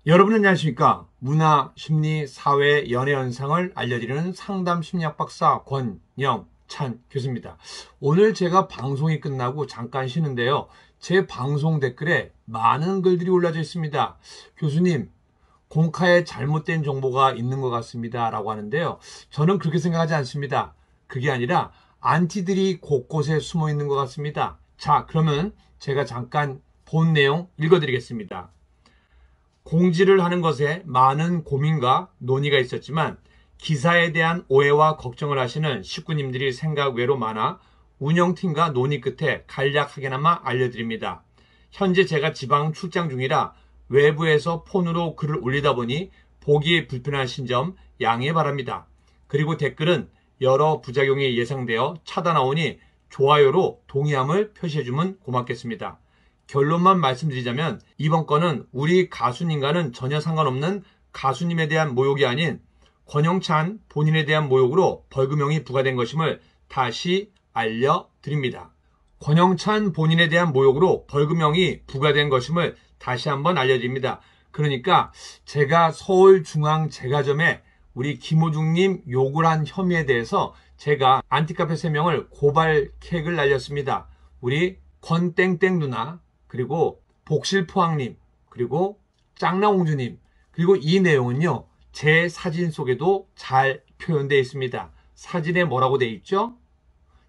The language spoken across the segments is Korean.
여러분 안녕하십니까? 문화, 심리, 사회, 연애 현상을 알려드리는 상담 심리학 박사 권영찬 교수입니다. 오늘 제가 방송이 끝나고 잠깐 쉬는데요. 제 방송 댓글에 많은 글들이 올라져 있습니다. 교수님, 공카에 잘못된 정보가 있는 것 같습니다. 라고 하는데요. 저는 그렇게 생각하지 않습니다. 그게 아니라 안티들이 곳곳에 숨어 있는 것 같습니다. 자, 그러면 제가 잠깐 본 내용 읽어드리겠습니다. 공지를 하는 것에 많은 고민과 논의가 있었지만 기사에 대한 오해와 걱정을 하시는 식구님들이 생각 외로 많아 운영팀과 논의 끝에 간략하게나마 알려드립니다. 현재 제가 지방 출장 중이라 외부에서 폰으로 글을 올리다 보니 보기에 불편하신 점 양해 바랍니다. 그리고 댓글은 여러 부작용이 예상되어 차단하오니 좋아요로 동의함을 표시해주면 고맙겠습니다. 결론만 말씀드리자면 이번 건은 우리 가수님과는 전혀 상관없는 가수님에 대한 모욕이 아닌 권영찬 본인에 대한 모욕으로 벌금형이 부과된 것임을 다시 알려드립니다. 권영찬 본인에 대한 모욕으로 벌금형이 부과된 것임을 다시 한번 알려드립니다. 그러니까 제가 서울중앙제과점에 우리 김호중님 욕을 한 혐의에 대해서 제가 안티카페 3명을 고발 캑을 날렸습니다. 우리 권땡땡 누나, 그리고 복실포항님, 그리고 짱나공주님, 그리고 이 내용은요, 제 사진 속에도 잘 표현되어 있습니다. 사진에 뭐라고 되어 있죠?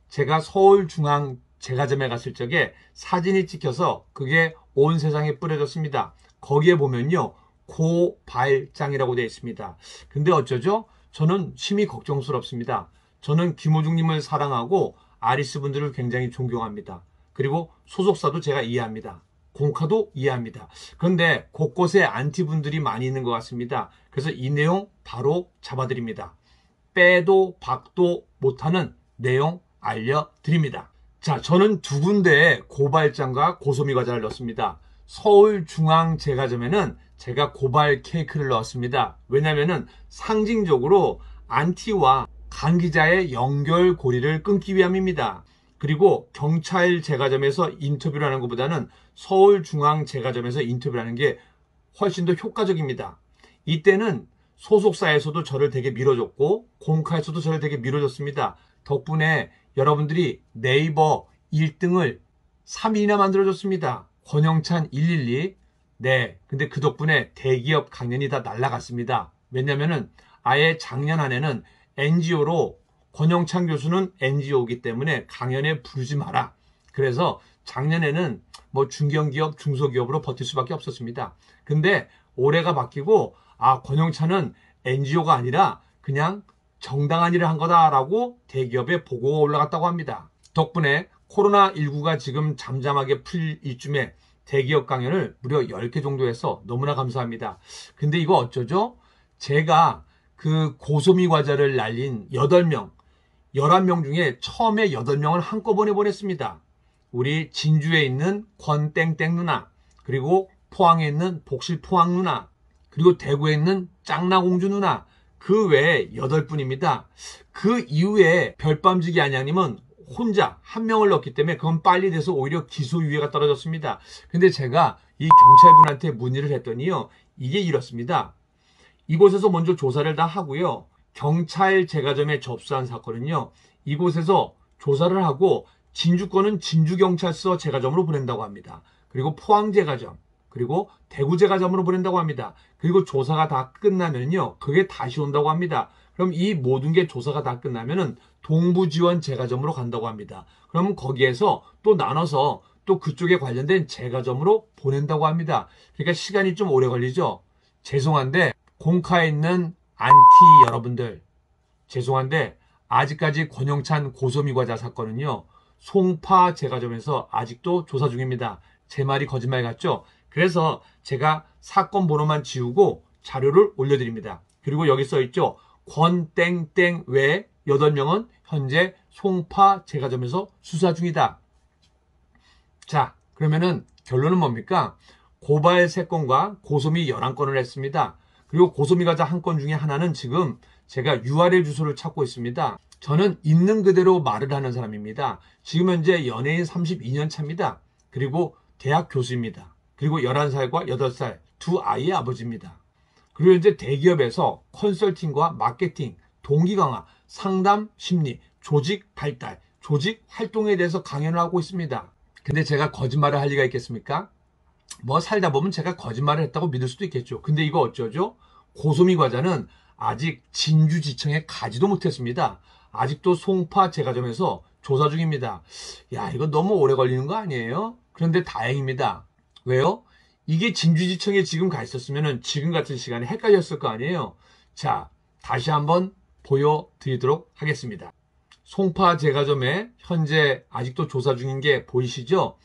제가 서울중앙제과점에 갔을 적에 사진이 찍혀서 그게 온 세상에 뿌려졌습니다. 거기에 보면요, 고발장이라고 되어 있습니다. 근데 어쩌죠? 저는 심히 걱정스럽습니다. 저는 김호중님을 사랑하고 아리스 분들을 굉장히 존경합니다. 그리고 소속사도 제가 이해합니다. 공카도 이해합니다. 그런데 곳곳에 안티분들이 많이 있는 것 같습니다. 그래서 이 내용 바로 잡아드립니다. 빼도 박도 못하는 내용 알려드립니다. 자, 저는 두 군데에 고발장과 고소미 과자를 넣었습니다. 서울중앙제과점에는 제가 고발 케이크를 넣었습니다. 왜냐하면 상징적으로 안티와 강 기자의 연결고리를 끊기 위함입니다. 그리고 경찰 제과점에서 인터뷰를 하는 것보다는 서울중앙제과점에서 인터뷰를 하는 게 훨씬 더 효과적입니다. 이때는 소속사에서도 저를 되게 밀어줬고 공카에서도 저를 되게 밀어줬습니다. 덕분에 여러분들이 네이버 1등을 3위나 만들어줬습니다. 권영찬 112. 네, 근데 그 덕분에 대기업 강연이 다 날라갔습니다. 왜냐면은 아예 작년 안에는 NGO로 권영찬 교수는 NGO이기 때문에 강연에 부르지 마라. 그래서 작년에는 뭐 중견기업, 중소기업으로 버틸 수밖에 없었습니다. 근데 올해가 바뀌고 권영찬은 NGO가 아니라 그냥 정당한 일을 한 거다라고 대기업에 보고가 올라갔다고 합니다. 덕분에 코로나19가 지금 잠잠하게 풀 이쯤에 대기업 강연을 무려 10개 정도 해서 너무나 감사합니다. 근데 이거 어쩌죠? 제가 그 고소미 과자를 날린 8명, 11명 중에 처음에 8명을 한꺼번에 보냈습니다. 우리 진주에 있는 권땡땡 누나, 그리고 포항에 있는 복실포항 누나, 그리고 대구에 있는 짱나공주 누나, 그 외에 8분입니다. 그 이후에 별밤지기 안양님은 혼자 한 명을 넣었기 때문에 그건 빨리 돼서 오히려 기소유예가 떨어졌습니다. 근데 제가 이 경찰분한테 문의를 했더니요, 이게 이렇습니다. 이곳에서 먼저 조사를 다 하고요. 경찰 제과점에 접수한 사건은요, 이곳에서 조사를 하고 진주권은 진주경찰서 제과점으로 보낸다고 합니다. 그리고 포항제과점, 그리고 대구제과점으로 보낸다고 합니다. 그리고 조사가 다 끝나면요, 그게 다시 온다고 합니다. 그럼 이 모든 게 조사가 다 끝나면은 동부지원 제과점으로 간다고 합니다. 그럼 거기에서 또 나눠서 또 그쪽에 관련된 제과점으로 보낸다고 합니다. 그러니까 시간이 좀 오래 걸리죠. 죄송한데 공카에 있는 안티 여러분들, 죄송한데 아직까지 권영찬 고소미 과자 사건은요, 송파 제과점에서 아직도 조사 중입니다. 제 말이 거짓말 같죠? 그래서 제가 사건 번호만 지우고 자료를 올려드립니다. 그리고 여기 써있죠. 권땡땡 외 8명은 현재 송파 제과점에서 수사 중이다. 자, 그러면은 결론은 뭡니까? 고발 3건과 고소미 11건을 했습니다. 그리고 고소미 과자 1건 중에 하나는 지금 제가 URL 주소를 찾고 있습니다. 저는 있는 그대로 말을 하는 사람입니다. 지금 현재 연예인 32년 차입니다. 그리고 대학 교수입니다. 그리고 11살과 8살 두 아이의 아버지입니다. 그리고 이제 대기업에서 컨설팅과 마케팅, 동기 강화, 상담, 심리, 조직 발달, 조직 활동에 대해서 강연을 하고 있습니다. 근데 제가 거짓말을 할 리가 있겠습니까? 뭐 살다 보면 제가 거짓말을 했다고 믿을 수도 있겠죠. 근데 이거 어쩌죠? 고소미 과자는 아직 진주지청에 가지도 못했습니다. 아직도 송파 제과점에서 조사 중입니다. 야, 이거 너무 오래 걸리는 거 아니에요? 그런데 다행입니다. 왜요? 이게 진주지청에 지금 가 있었으면 지금 같은 시간에 헷갈렸을 거 아니에요? 자, 다시 한번 보여드리도록 하겠습니다. 송파 제과점에 현재 아직도 조사 중인 게 보이시죠?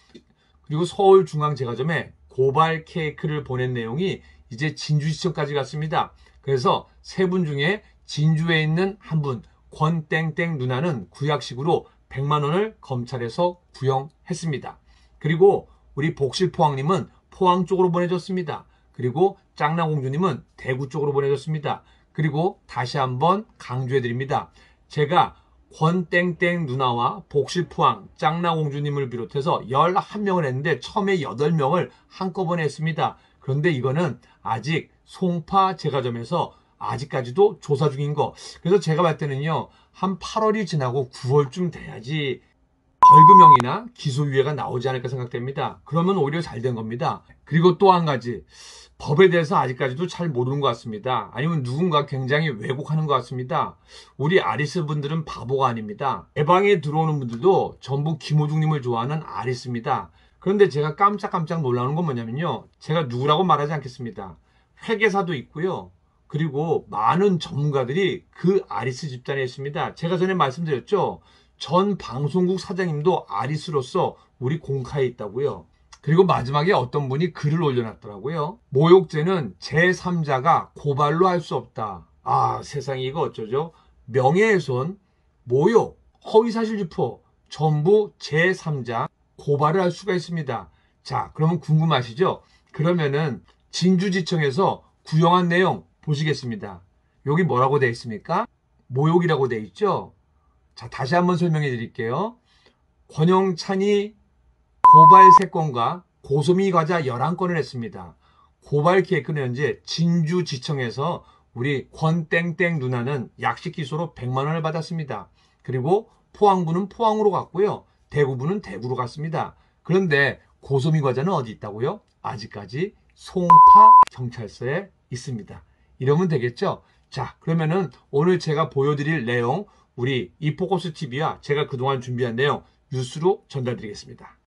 그리고 서울중앙제과점에 고발 케이크를 보낸 내용이 이제 진주지청까지 갔습니다. 그래서 세 분 중에 진주에 있는 한 분, 권땡땡 누나는 구약식으로 100만 원을 검찰에서 구형했습니다. 그리고 우리 복실포항님은 포항 쪽으로 보내줬습니다. 그리고 짱나공주님은 대구 쪽으로 보내줬습니다. 그리고 다시 한번 강조해드립니다. 제가 권땡땡 누나와 복실포항, 짱나공주님을 비롯해서 11명을 했는데 처음에 8명을 한꺼번에 했습니다. 그런데 이거는 아직 송파 제과점에서 아직까지도 조사 중인 거. 그래서 제가 봤을 때는요, 한 8월이 지나고 9월쯤 돼야지 벌금형이나 기소유예가 나오지 않을까 생각됩니다. 그러면 오히려 잘 된 겁니다. 그리고 또 한 가지, 법에 대해서 아직까지도 잘 모르는 것 같습니다. 아니면 누군가 굉장히 왜곡하는 것 같습니다. 우리 아리스 분들은 바보가 아닙니다. 내 방에 들어오는 분들도 전부 김호중님을 좋아하는 아리스입니다. 그런데 제가 깜짝깜짝 놀라는 건 뭐냐면요, 제가 누구라고 말하지 않겠습니다. 회계사도 있고요, 그리고 많은 전문가들이 그 아리스 집단에 있습니다. 제가 전에 말씀드렸죠, 전 방송국 사장님도 아리스로서 우리 공카에 있다고요. 그리고 마지막에 어떤 분이 글을 올려놨더라고요. 모욕죄는 제3자가 고발로 할 수 없다. 아, 세상에 이거 어쩌죠? 명예훼손, 모욕, 허위사실 유포 전부 제3자 고발을 할 수가 있습니다. 자, 그러면 궁금하시죠? 그러면은 진주지청에서 구형한 내용 보시겠습니다. 여기 뭐라고 되어 있습니까? 모욕이라고 되어 있죠? 자, 다시 한번 설명해 드릴게요. 권영찬이 고발 3건과 고소미 과자 11건을 했습니다. 고발 케이크는 현재 진주지청에서 우리 권땡땡 누나는 약식 기소로 100만 원을 받았습니다. 그리고 포항부는 포항으로 갔고요, 대구부는 대구로 갔습니다. 그런데 고소미 과자는 어디 있다고요? 아직까지 송파 경찰서에 있습니다. 이러면 되겠죠? 자, 그러면은 오늘 제가 보여드릴 내용, 우리 이포커스 TV와 제가 그동안 준비한 내용 뉴스로 전달드리겠습니다.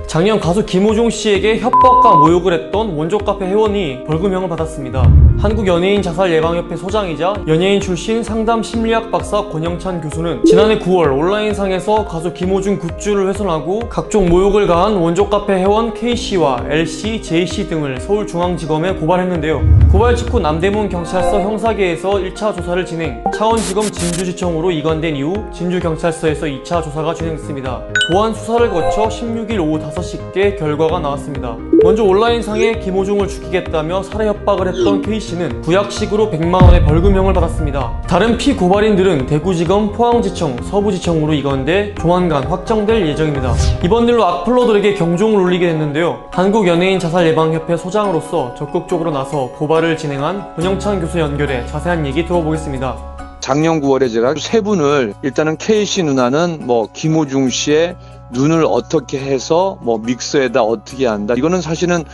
작년 가수 김호중 씨에게 협박과 모욕을 했던 원조 카페 회원이 벌금형을 받았습니다. 한국연예인자살예방협회 소장이자 연예인 출신 상담 심리학 박사 권영찬 교수는 지난해 9월 온라인상에서 가수 김호중 굿즈를 훼손하고 각종 모욕을 가한 원조 카페 회원 K씨와 L씨, J씨 등을 서울중앙지검에 고발했는데요. 고발 직후 남대문 경찰서 형사계에서 1차 조사를 진행, 차원지검 진주지청으로 이관된 이후 진주경찰서에서 2차 조사가 진행됐습니다. 보안 수사를 거쳐 16일 오후 5시께 결과가 나왔습니다. 먼저 온라인상에 김호중을 죽이겠다며 살해 협박을 했던 K씨는 구약식으로 100만 원의 벌금형을 받았습니다. 다른 피고발인들은 대구지검, 포항지청, 서부지청으로 이관돼 조만간 확정될 예정입니다. 이번 일로 악플러들에게 경종을 울리게 됐는데요. 한국연예인자살예방협회 소장으로서 적극적으로 나서 고발을 진행한 권영찬 교수 연결해 자세한 얘기 들어보겠습니다. 작년 9월에 제가 세 분을, 일단은 K씨 누나는 김호중 씨의 눈을 어떻게 해서 믹서에다 어떻게 한다, 이거는 사실은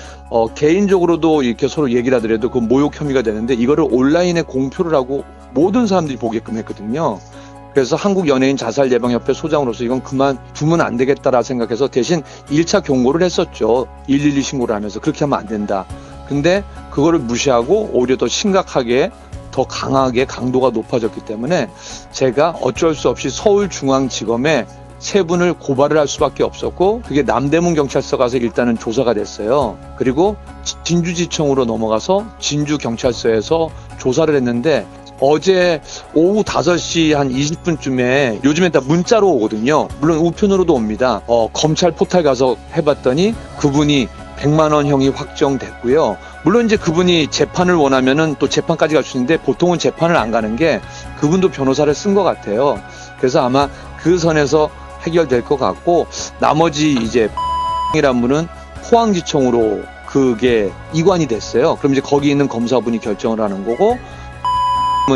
개인적으로도 이렇게 서로 얘기를 하더라도 그 모욕 혐의가 되는데, 이거를 온라인에 공표를 하고 모든 사람들이 보게끔 했거든요. 그래서 한국연예인자살예방협회 소장으로서 이건 그만 두면 안 되겠다라 생각해서 대신 1차 경고를 했었죠. 112 신고를 하면서 그렇게 하면 안 된다. 근데 그거를 무시하고 오히려 더 심각하게, 더 강하게 강도가 높아졌기 때문에 제가 어쩔 수 없이 서울중앙지검에 세 분을 고발을 할 수밖에 없었고, 그게 남대문 경찰서 가서 일단은 조사가 됐어요. 그리고 진주지청으로 넘어가서 진주경찰서에서 조사를 했는데, 어제 오후 5시 한 20분쯤에 요즘엔 다 문자로 오거든요. 물론 우편으로도 옵니다. 검찰 포탈 가서 해봤더니 그분이 100만 원 형이 확정됐고요. 물론 이제 그분이 재판을 원하면은 또 재판까지 갈 수 있는데, 보통은 재판을 안 가는 게 그분도 변호사를 쓴 것 같아요. 그래서 아마 그 선에서 해결될 것 같고, 나머지 이제 이란 분은 포항지청으로 그게 이관이 됐어요. 그럼 이제 거기 있는 검사분이 결정을 하는 거고,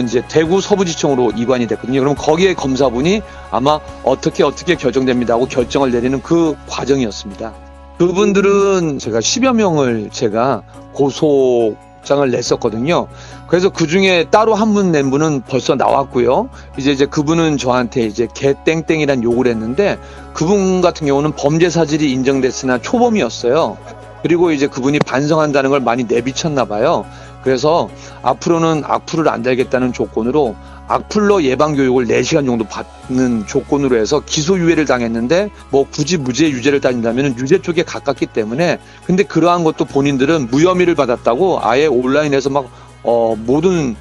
이제 대구 서부지청으로 이관이 됐거든요. 그럼 거기에 검사분이 아마 어떻게 결정됩니다 하고 결정을 내리는 그 과정이었습니다. 그분들은 제가 10여 명을 제가 고소장을 냈었거든요. 그래서 그 중에 따로 한 분 낸 분은 벌써 나왔고요. 이제 그분은 저한테 이제 개땡땡이란 욕을 했는데, 그분 같은 경우는 범죄 사실이 인정됐으나 초범이었어요. 그리고 이제 그분이 반성한다는 걸 많이 내비쳤나 봐요. 그래서 앞으로는 악플을 안 달겠다는 조건으로 악플러 예방 교육을 4시간 정도 받는 조건으로 해서 기소유예를 당했는데, 뭐 굳이 무죄 유죄를 따진다면 유죄 쪽에 가깝기 때문에, 근데 그러한 것도 본인들은 무혐의를 받았다고 아예 온라인에서 막 모든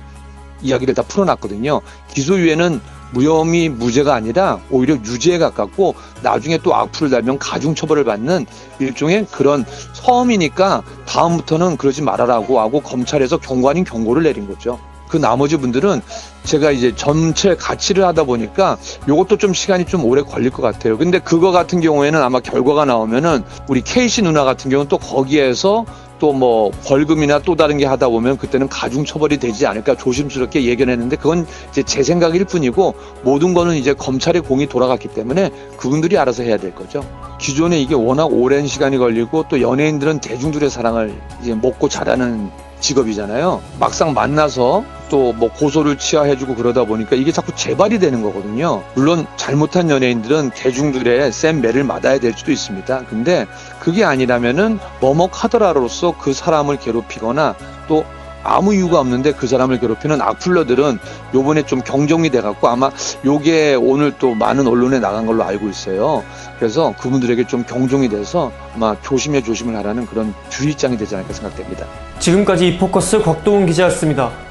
이야기를 다 풀어놨거든요. 기소유예는 무혐의 무죄가 아니라 오히려 유죄에 가깝고, 나중에 또 악플을 달면 가중처벌을 받는 일종의 그런 처음이니까 다음부터는 그러지 말아라고 하고 검찰에서 경고 아닌 경고를 내린 거죠. 그 나머지 분들은 제가 이제 전체 가치를 하다 보니까 요것도 좀 시간이 좀 오래 걸릴 것 같아요. 근데 그거 같은 경우에는 아마 결과가 나오면은 우리 K씨 누나 같은 경우는 또 거기에서 또 뭐 벌금이나 또 다른 게 하다 보면 그때는 가중처벌이 되지 않을까 조심스럽게 예견했는데, 그건 이제 제 생각일 뿐이고, 모든 거는 이제 검찰의 공이 돌아갔기 때문에 그분들이 알아서 해야 될 거죠. 기존에 이게 워낙 오랜 시간이 걸리고, 또 연예인들은 대중들의 사랑을 이제 먹고 자라는 직업이잖아요. 막상 만나서 또 뭐 고소를 취하해주고 그러다 보니까 이게 자꾸 재발이 되는 거거든요. 물론 잘못한 연예인들은 대중들의 센 매를 맞아야 될 수도 있습니다. 근데 그게 아니라면은 머뭇하더라로서 그 사람을 괴롭히거나 또 아무 이유가 없는데 그 사람을 괴롭히는 악플러들은 요번에 좀 경종이 돼갖고 아마 요게 오늘 또 많은 언론에 나간 걸로 알고 있어요. 그래서 그분들에게 좀 경종이 돼서 아마 조심을 하라는 그런 주의장이 되지 않을까 생각됩니다. 지금까지 이포커스 곽도훈 기자였습니다.